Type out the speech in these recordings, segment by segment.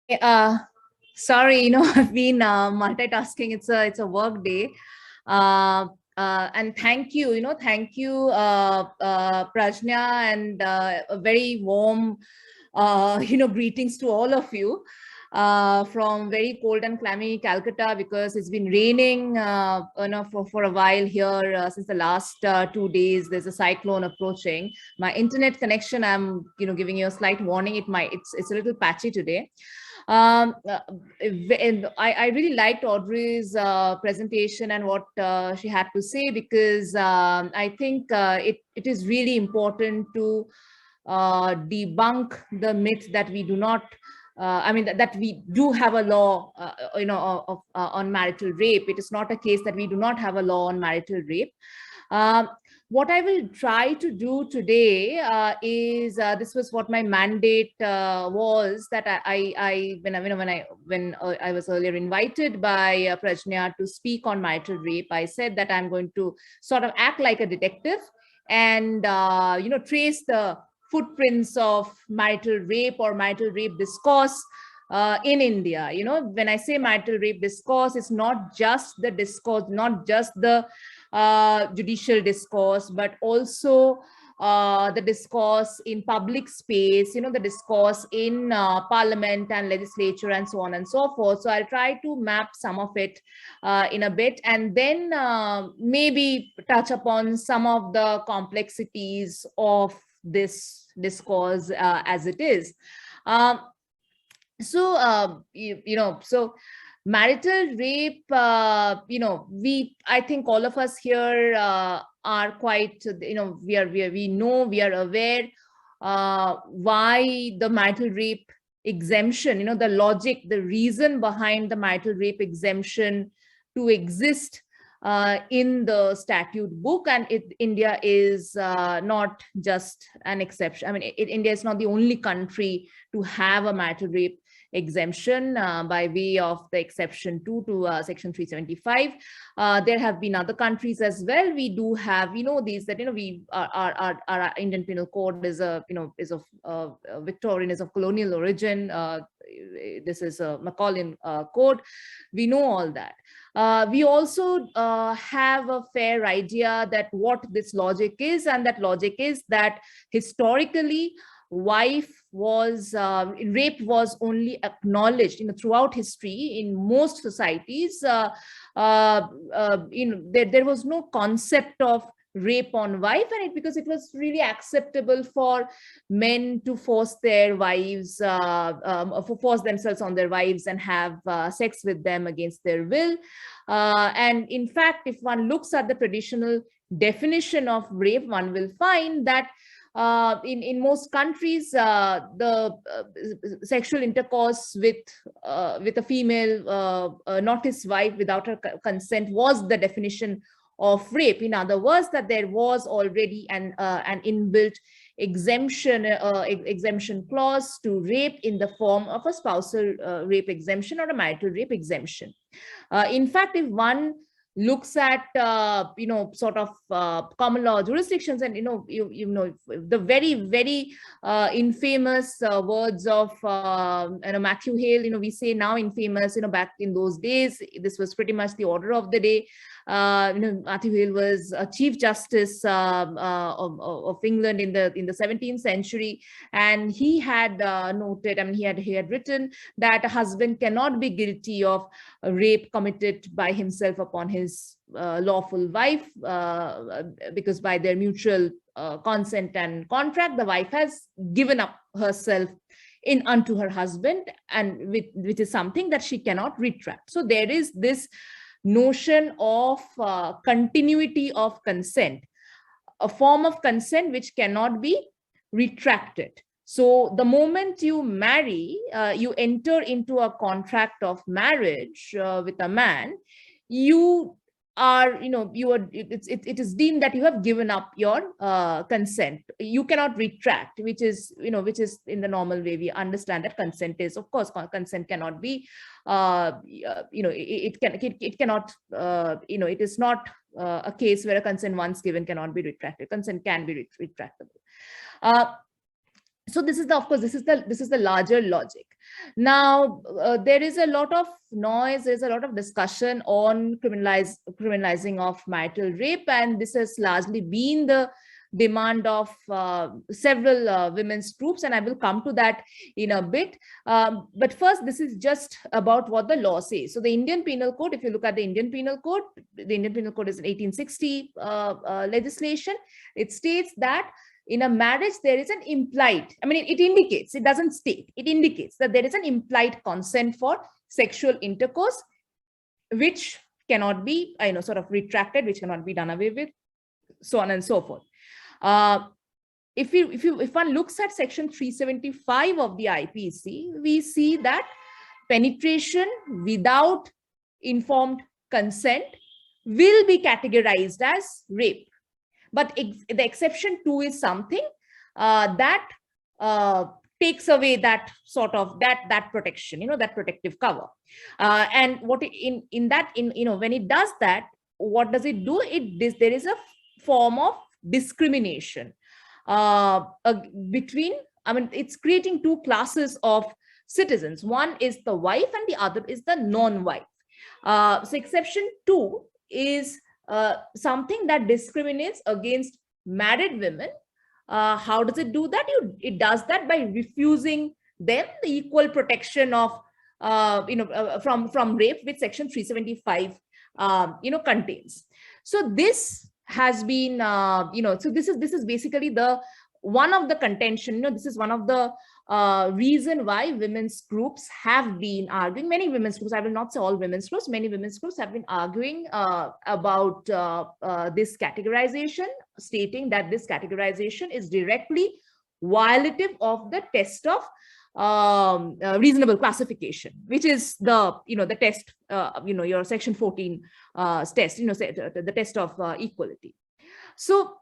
Uh, Sorry, I've been multitasking. It's a work day. Uh, and thank you, thank you, Prajna, and a very warm, greetings to all of you from very cold and clammy Calcutta, because it's been raining, for a while here since the last 2 days. There's a cyclone approaching. My internet connection, I'm, giving you a slight warning. It's a little patchy today. And I really liked Audrey's presentation and what she had to say, because I think it is really important to debunk the myth that we do not, that we do have a law, on marital rape. It is not a case that we do not have a law on marital rape. Um, what I will try to do today is, this was what my mandate was, that I was earlier invited by Prajna to speak on marital rape. I said that I'm going to sort of act like a detective and trace the footprints of marital rape or marital rape discourse in India. When I say marital rape discourse, it's not just the discourse, not just the judicial discourse, but also the discourse in public space, the discourse in parliament and legislature and so on and so forth. So I'll try to map some of it in a bit, and then maybe touch upon some of the complexities of this discourse as it is. Um, so marital rape, I think all of us here are quite, we are aware why the marital rape exemption, the logic, the reason behind the marital rape exemption to exist in the statute book. And India is not just an exception. I mean, India is not the only country to have a marital rape exemption by way of the exception 2 to section 375. There have been other countries as well. We do have, these, that, we our Indian Penal Code is is of Victorian, is of colonial origin. This is a Macaulay code. We know all that. We also have a fair idea that what this logic is, and that logic is that historically rape was only acknowledged throughout history in most societies. There was no concept of rape on wife, and because it was really acceptable for men to force their wives, force themselves on their wives and have sex with them against their will. And in fact, if one looks at the traditional definition of rape, one will find that in most countries, the sexual intercourse with a female, not his wife, without her consent, was the definition of rape. In other words, that there was already an inbuilt exemption clause to rape in the form of a spousal rape exemption or a marital rape exemption. In fact, if one looks at sort of common law jurisdictions, and the very infamous words of Matthew Hale, we say now infamous, back in those days this was pretty much the order of the day. Matthew Hale was a Chief Justice of England in the 17th century, and he had noted, he had written that a husband cannot be guilty of rape committed by himself upon his lawful wife, because by their mutual consent and contract, the wife has given up herself unto her husband, and which is something that she cannot retract. So there is this notion of continuity of consent, a form of consent which cannot be retracted. So the moment you marry, you enter into a contract of marriage with a man, you are, it is deemed that you have given up your consent. You cannot retract, which is in the normal way we understand that consent is, of course, consent cannot be, it cannot, it is not a case where a consent once given cannot be retracted. Consent can be retractable. So this is the, of course, this is the larger logic. Now, there is a lot of noise, there's a lot of discussion on criminalizing of marital rape, and this has largely been the demand of several women's groups, and I will come to that in a bit. But first, this is just about what the law says. So the Indian Penal Code, if you look at the Indian Penal Code, the Indian Penal Code is an 1860 legislation. It states that in a marriage, there is an implied, I mean, it indicates, it doesn't state, it indicates that there is an implied consent for sexual intercourse, which cannot be, sort of retracted, which cannot be done away with, so on and so forth. If one looks at section 375 of the IPC, we see that penetration without informed consent will be categorized as rape. But the exception 2 is something that takes away that sort of that protection, that protective cover. And what when it does that, what does it do? There is a form of discrimination between, it's creating two classes of citizens. One is the wife and the other is the non-wife. So exception 2 is something that discriminates against married women. How does it do that? It does that by refusing them the equal protection of from rape, which section 375 contains. So this has been so this is basically the one of the contention. This is one of the reason why women's groups have been arguing. Many women's groups, I will not say all women's groups, many women's groups have been arguing about this categorization, stating that this categorization is directly violative of the test of reasonable classification, which is the test, your section 14 test, the test of equality. So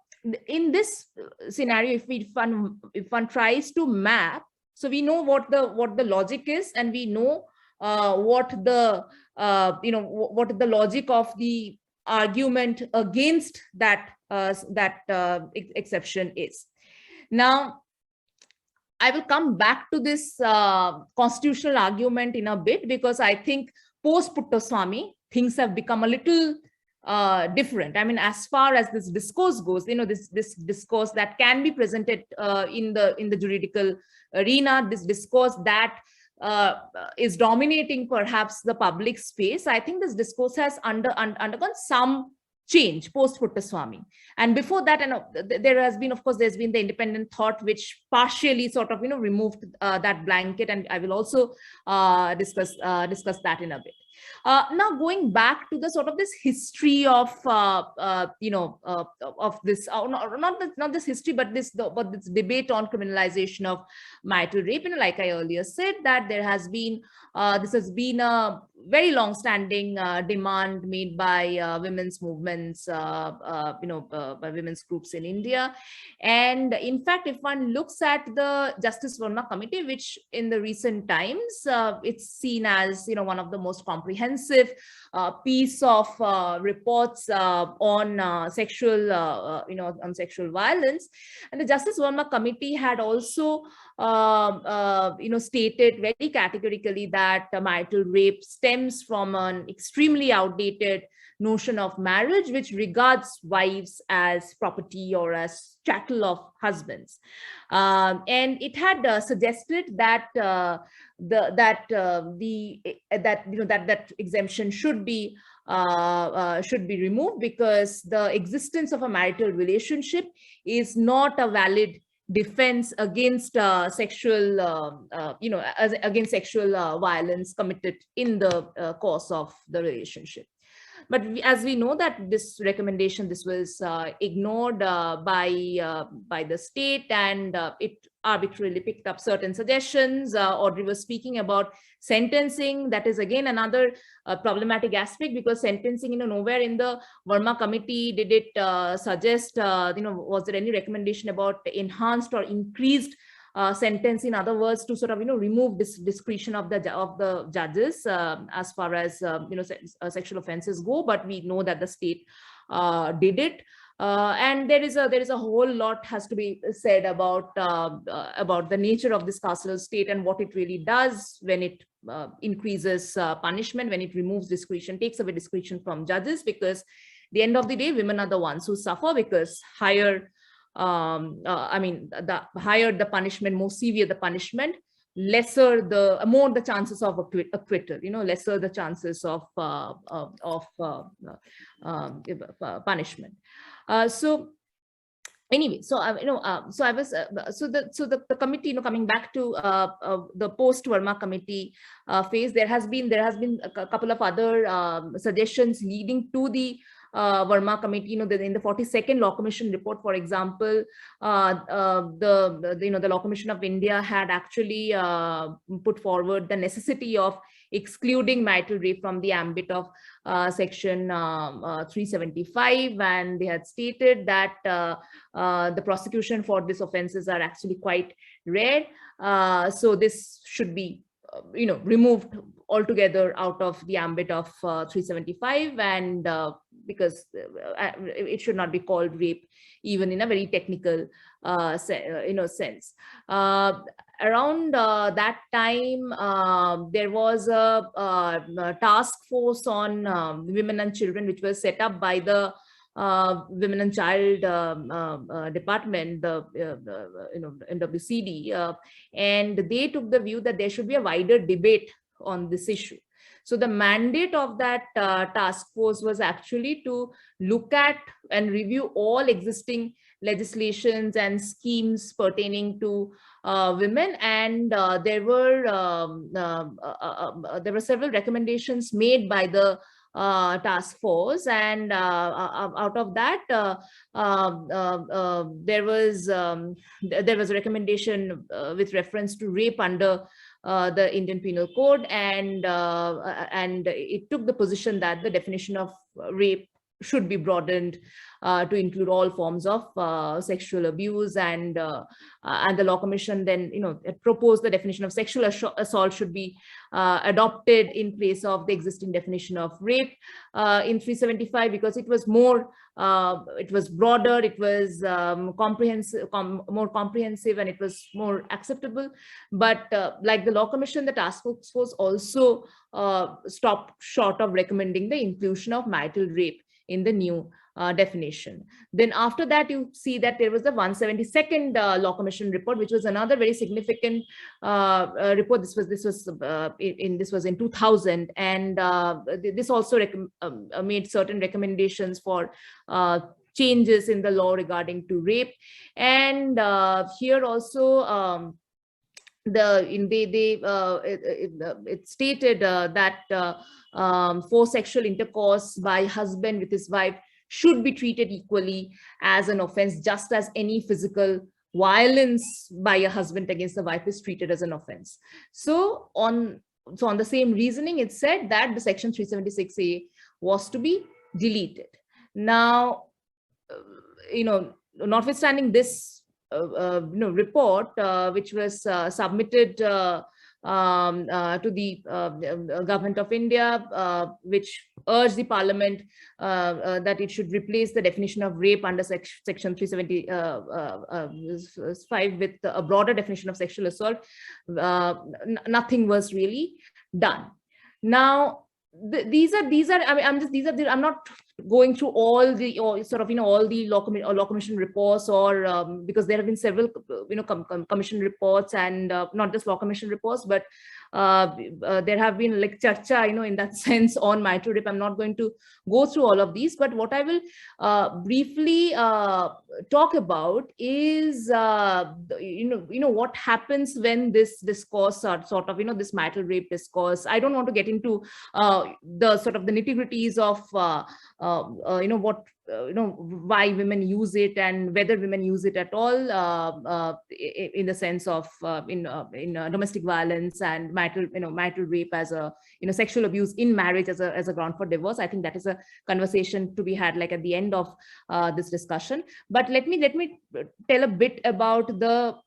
in this scenario, if one tries to map, so we know what the logic is, and we know what the logic of the argument against that exception is. Now, I will come back to this constitutional argument in a bit, because I think post Puttaswamy things have become a little different. I mean, as far as this discourse goes, this discourse that can be presented in the juridical arena, this discourse that is dominating perhaps the public space, I think this discourse has undergone some change post Puttaswamy. And before that, there's been the independent thought, which partially sort of removed that blanket, and I will also discuss that in a bit. Now, going back to the sort of this history of this, not this history, but this debate on criminalization of marital rape. Like I earlier said, that there has been this has been a very long-standing demand made by women's movements, by women's groups in India. And in fact, if one looks at the Justice Verma Committee, which in the recent times, it's seen as one of the most comprehensive piece of reports on sexual violence. And the Justice Verma Committee had also stated very categorically that marital rape stems from an extremely outdated notion of marriage, which regards wives as property or as chattel of husbands. And it had suggested that that exemption should be removed, because the existence of a marital relationship is not a valid defense against sexual violence committed in the course of the relationship. But as we know that this recommendation, this was ignored by the state, and it arbitrarily picked up certain suggestions. Audrey was speaking about sentencing. That is again another problematic aspect, because sentencing, nowhere in the Verma Committee did it suggest, was there any recommendation about enhanced or increased sentence, in other words, to sort of remove this discretion of the judges as far as sexual offenses go. But we know that the state did it. And there is a whole lot has to be said about the nature of this carceral state and what it really does when it increases punishment, when it removes discretion, takes away discretion from judges, because the end of the day, women are the ones who suffer, because higher, the higher the punishment, more severe the punishment, more the chances of acquittal, lesser the chances of punishment. So anyway, so so I was so the committee, coming back to the post Verma committee phase, there has been a couple of other suggestions leading to the Verma committee. In the 42nd Law Commission report, for example, the Law Commission of India had actually put forward the necessity of excluding marital rape from the ambit of section 375, and they had stated that the prosecution for these offenses are actually quite rare, so this should be removed altogether out of the ambit of 375, and because it should not be called rape even in a very technical sense. Around that time, there was a task force on women and children, which was set up by the Women and Child Department, the MWCD, and they took the view that there should be a wider debate on this issue. So the mandate of that task force was actually to look at and review all existing legislations and schemes pertaining to women, and there were several recommendations made by the task force, and out of that there was a recommendation with reference to rape under the Indian Penal Code, and it took the position that the definition of rape should be broadened to include all forms of sexual abuse, and the Law Commission then proposed the definition of sexual assault should be adopted in place of the existing definition of rape in 375, because it was more it was broader, it was more comprehensive, and it was more acceptable. But like the Law Commission, the task force also stopped short of recommending the inclusion of marital rape in the new definition. Then after that, you see that there was the 172nd Law Commission report, which was another very significant report. This was in 2000, and this also made certain recommendations for changes in the law regarding to rape. And here also it stated that for sexual intercourse by husband with his wife should be treated equally as an offense, just as any physical violence by a husband against the wife is treated as an offense. So on the same reasoning, it said that the section 376A was to be deleted. Now, notwithstanding this report, which was submitted to the Government of India, which urged the Parliament that it should replace the definition of rape under section 375 with a broader definition of sexual assault. Nothing was really done. Now, I'm not going through all the all the Law Commission reports, or because there have been several commission reports, and not just Law Commission reports, but there have been like charcha in that sense on marital rape. I'm not going to go through all of these, but what I will briefly talk about is what happens when this discourse sort of this marital rape discourse. I don't want to get into the sort of the nitty-gritties of why women use it and whether women use it at all in the sense of in domestic violence and marital rape as a sexual abuse in marriage as a ground for divorce. I think that is a conversation to be had like at the end of this discussion. But let me tell a bit about the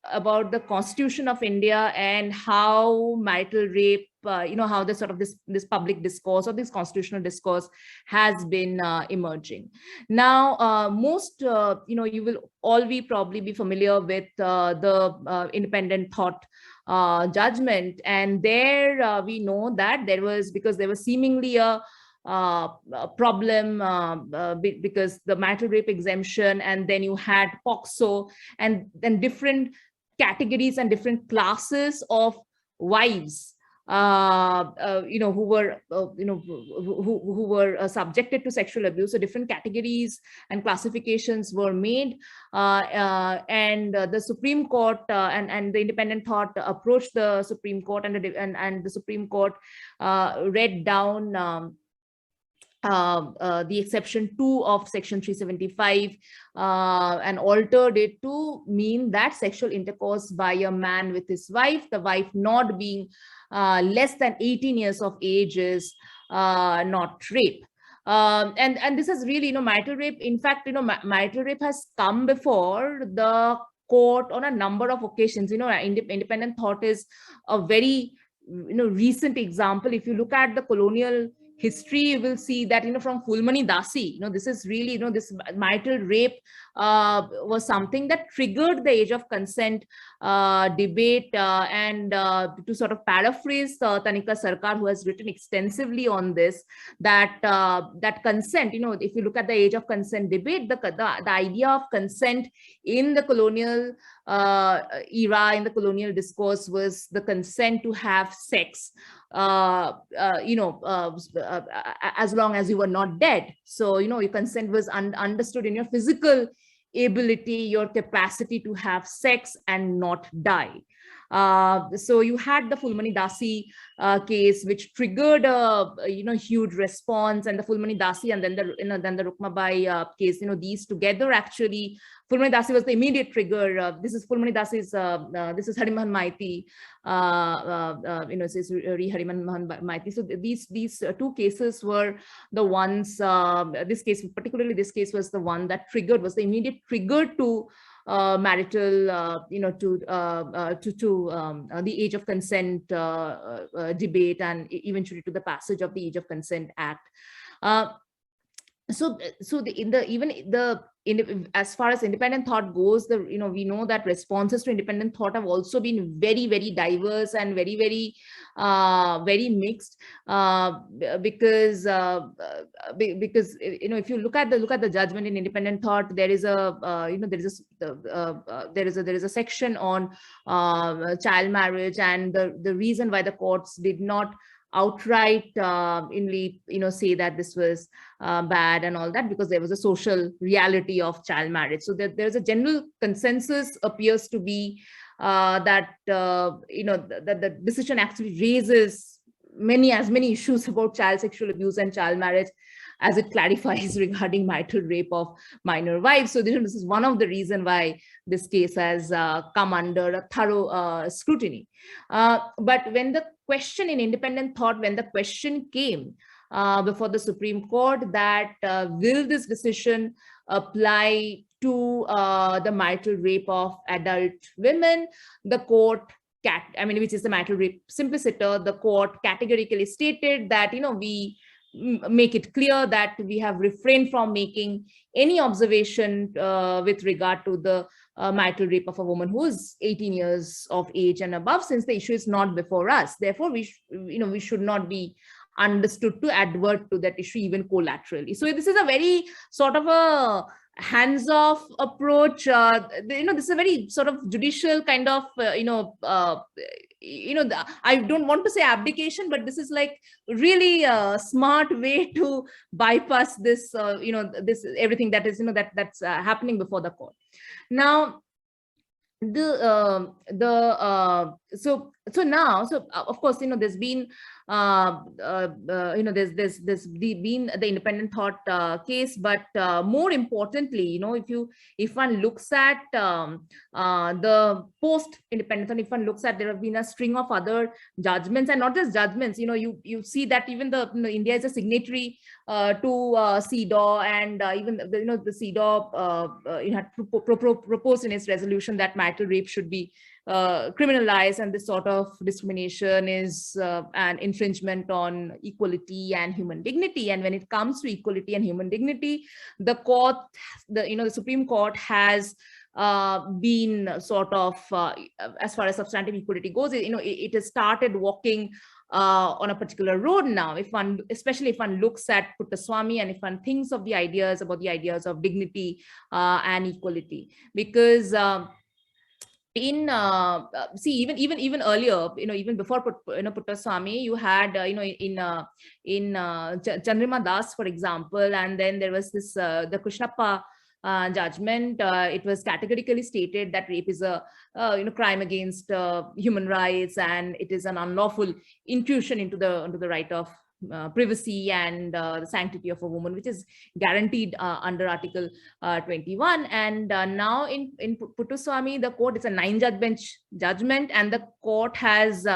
Constitution of India and how marital rape how this sort of this public discourse or this constitutional discourse has been emerging. Now, most, you will all probably be familiar with the independent thought judgment. And there we know that because there was seemingly a problem because the marital rape exemption, and then you had POCSO, and then different categories and different classes of wives who were who were subjected to sexual abuse. So different categories and classifications were made, and the Supreme Court and the independent thought approached the Supreme Court, and the Supreme Court read down the exception 2 of section 375 and altered it to mean that sexual intercourse by a man with his wife, the wife not being less than 18 years of age, is not rape. And this is really, marital rape. In fact, marital rape has come before the court on a number of occasions. Independent thought is a very recent example. If you look at the colonial history, you will see that from Phulmani Dasi, this is really, this marital rape was something that triggered the age of consent debate. And to sort of paraphrase Tanika Sarkar, who has written extensively on this, that that consent, if you look at the age of consent debate, the idea of consent in the colonial era, in the colonial discourse, was the consent to have sex as long as you were not dead. So your consent was understood in your physical ability, your capacity to have sex and not die. So you had the Phulmani Dasi case, which triggered a huge response, and the Phulmani Dasi and then the Rukmabai case. These together actually, Phulmani Dasi was the immediate trigger. This is Phulmani Dasi's. This is Hariman Maiti. This is Hariman Maiti. So these two cases were the ones. Particularly this case was the one that triggered, was the immediate trigger to marital, to the age of consent debate, and eventually to the passage of the Age of Consent Act. As far as independent thought goes, we know that responses to independent thought have also been very, very diverse and very, very, very mixed, because if you look at the judgment in independent thought, there is a section on child marriage, and the reason why the courts did not outright say that this was bad and all that, because there was a social reality of child marriage. So there's a general consensus appears to be that the decision actually raises as many issues about child sexual abuse and child marriage as it clarifies regarding marital rape of minor wives. So this is one of the reasons why this case has come under a thorough scrutiny. But when the question in independent thought, when the question came before the Supreme Court that will this decision apply to the marital rape of adult women, the court, which is the marital rape simpliciter, the court categorically stated that, we make it clear that we have refrained from making any observation with regard to the marital rape of a woman who is 18 years of age and above, since the issue is not before us. Therefore, we should not be understood to advert to that issue even collaterally. So this is a very sort of a hands-off approach. This is a very sort of judicial kind of I don't want to say abdication, but this is like really a smart way to bypass this this everything that is that's happening before the court. Now of course there's been there's been the independent thought case, but more importantly, if one looks at the post independent thought, if one looks at, there have been a string of other judgments, and not just judgments. You see that even India is a signatory to CEDAW, and even the CEDAW had proposed in its resolution that marital rape should be criminalized, and this sort of discrimination is an infringement on equality and human dignity. And when it comes to equality and human dignity, the court, the Supreme Court has been sort of, as far as substantive equality goes, it has started walking on a particular road now. Especially if one looks at Puttaswamy, and if one thinks of the ideas of dignity and equality, because even earlier, even before Puttaswamy, you had in Chandrima Das, for example, and then there was this the Krishnappa judgment. It was categorically stated that rape is a crime against human rights, and it is an unlawful intrusion into the right of privacy and the sanctity of a woman, which is guaranteed under Article 21. And now in Puttaswamy, the court, it's a 9-judge bench judgment, and the court has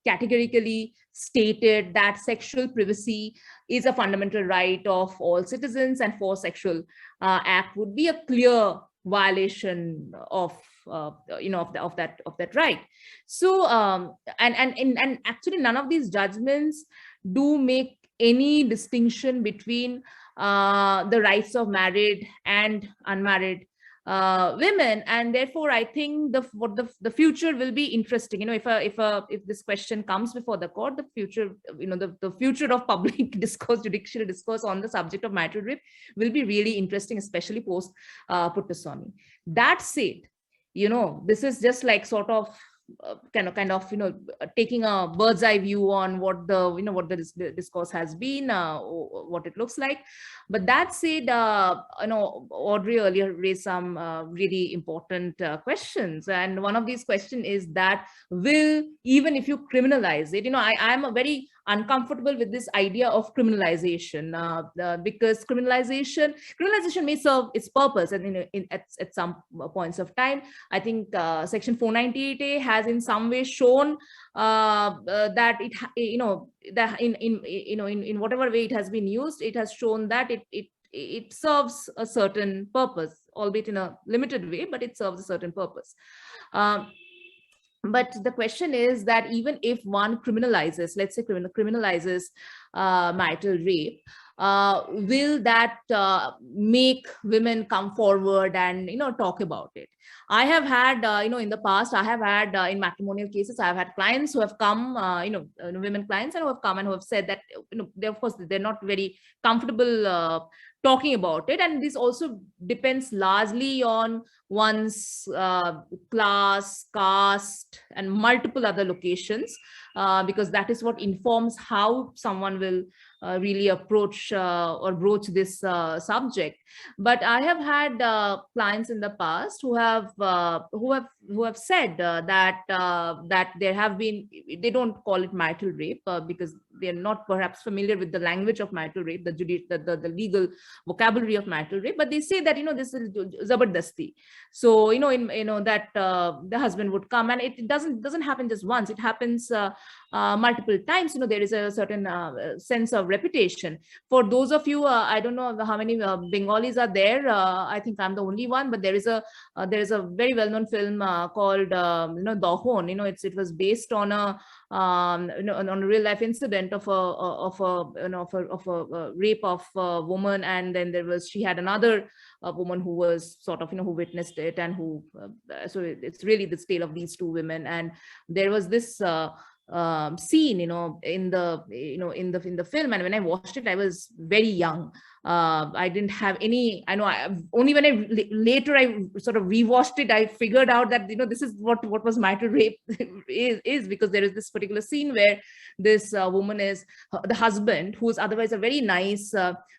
categorically stated that sexual privacy is a fundamental right of all citizens, and forced sexual act would be a clear violation of that right. So and actually none of these judgments do make any distinction between the rights of married and unmarried women, and therefore I think the future will be interesting. If this question comes before the court, the future, the future of public discourse, judicial discourse on the subject of marital rape will be really interesting, especially post Puttaswamy. That said, this is just like sort of kind of taking a bird's eye view on what the discourse has been, what it looks like. But that said, Audrey earlier raised some really important questions, and one of these questions is that, even if you criminalize it, I'm a very uncomfortable with this idea of criminalization, because criminalization may serve its purpose, and at some points of time. I think Section 498A has in some way shown that that in whatever way it has been used, it has shown that it serves a certain purpose, albeit in a limited way, but it serves a certain purpose. But the question is that even if one criminalizes, let's say criminalizes marital rape, will that make women come forward and talk about it? I have had in the past, I have had in matrimonial cases, I have had clients who have come, women clients, and who have come and who have said that they, of course, they're not very comfortable talking about it. And this also depends largely on one's class, caste, and multiple other locations, because that is what informs how someone will really approach or broach this subject. But I have had clients in the past who have said that there have been, they don't call it marital rape because they're not perhaps familiar with the language of marital rape, the legal vocabulary of marital rape, but they say that this is zabardasti. So that the husband would come, and it doesn't happen just once, it happens multiple times. There is a certain sense of reputation. For those of you, I don't know how many Bengalis are there, I think I'm the only one, but there is a very well-known film called Dohon. It was based on a on a real life incident of a rape of a woman, and then she had another woman who was sort of who witnessed it, and who so it's really the tale of these two women. And there was this scene in the film, and when I watched it, I was very young. I didn't have any, only when I later I sort of rewatched it, I figured out that this is what was marital rape is, because there is this particular scene where this woman is the husband, who's otherwise a very nice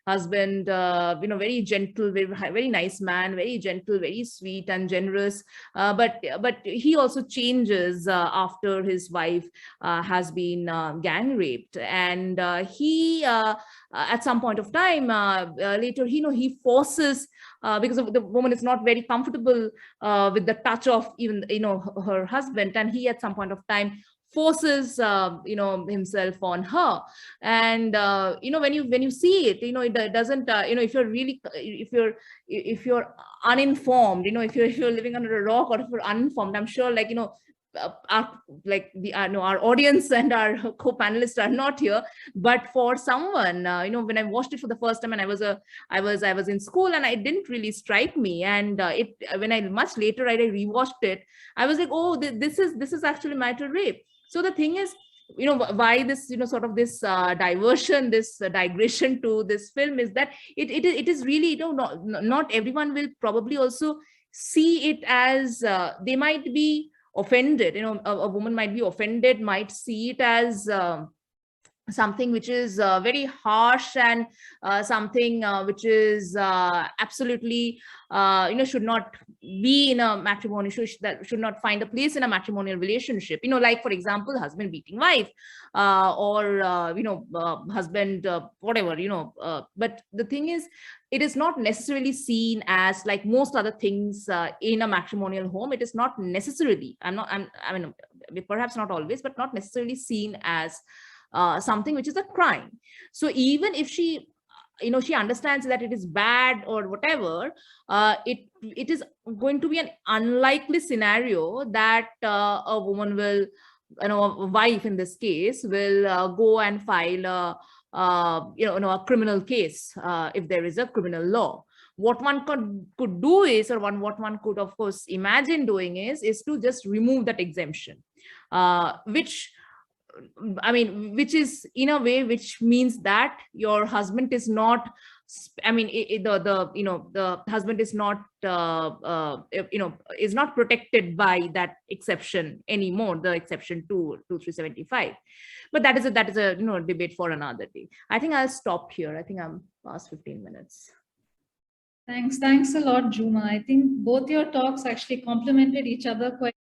husband, very gentle, very nice man, very gentle, very sweet and generous, but he also changes after his wife has been gang raped, and he at some point of time later, he forces, because the woman is not very comfortable with the touch of even her husband, and he at some point of time forces himself on her. And when you see it, it doesn't if you're uninformed, if you're living under a rock, or if you're uninformed, I'm sure our audience and our co-panelists are not here, but for someone, when I watched it for the first time, and I was in school, and it didn't really strike me, and when I much later I rewatched it, I was like, oh, this is actually marital rape. So the thing is, why this sort of this diversion, this digression to this film is that it is really, not everyone will probably also see it as, they might be offended, a woman might be offended, might see it as something which is very harsh, and something which is absolutely should not be in a matrimonial, that should not find a place in a matrimonial relationship, like for example, husband beating wife, or husband whatever, but the thing is, it is not necessarily seen as, like most other things in a matrimonial home, it is not necessarily, I mean, perhaps not always, but not necessarily seen as something which is a crime. So even if she understands that it is bad or whatever, it is going to be an unlikely scenario that a woman will, a wife in this case, will go and file a criminal case if there is a criminal law. What one could do is, or what one could of course imagine doing is to just remove that exemption, which is in a way, which means that your husband is not, the husband is not, is not protected by that exception anymore, the exception to 375. But that is a debate for another day. I think I'll stop here. I think I'm past 15 minutes. Thanks a lot, Jhuma. I think both your talks actually complemented each other quite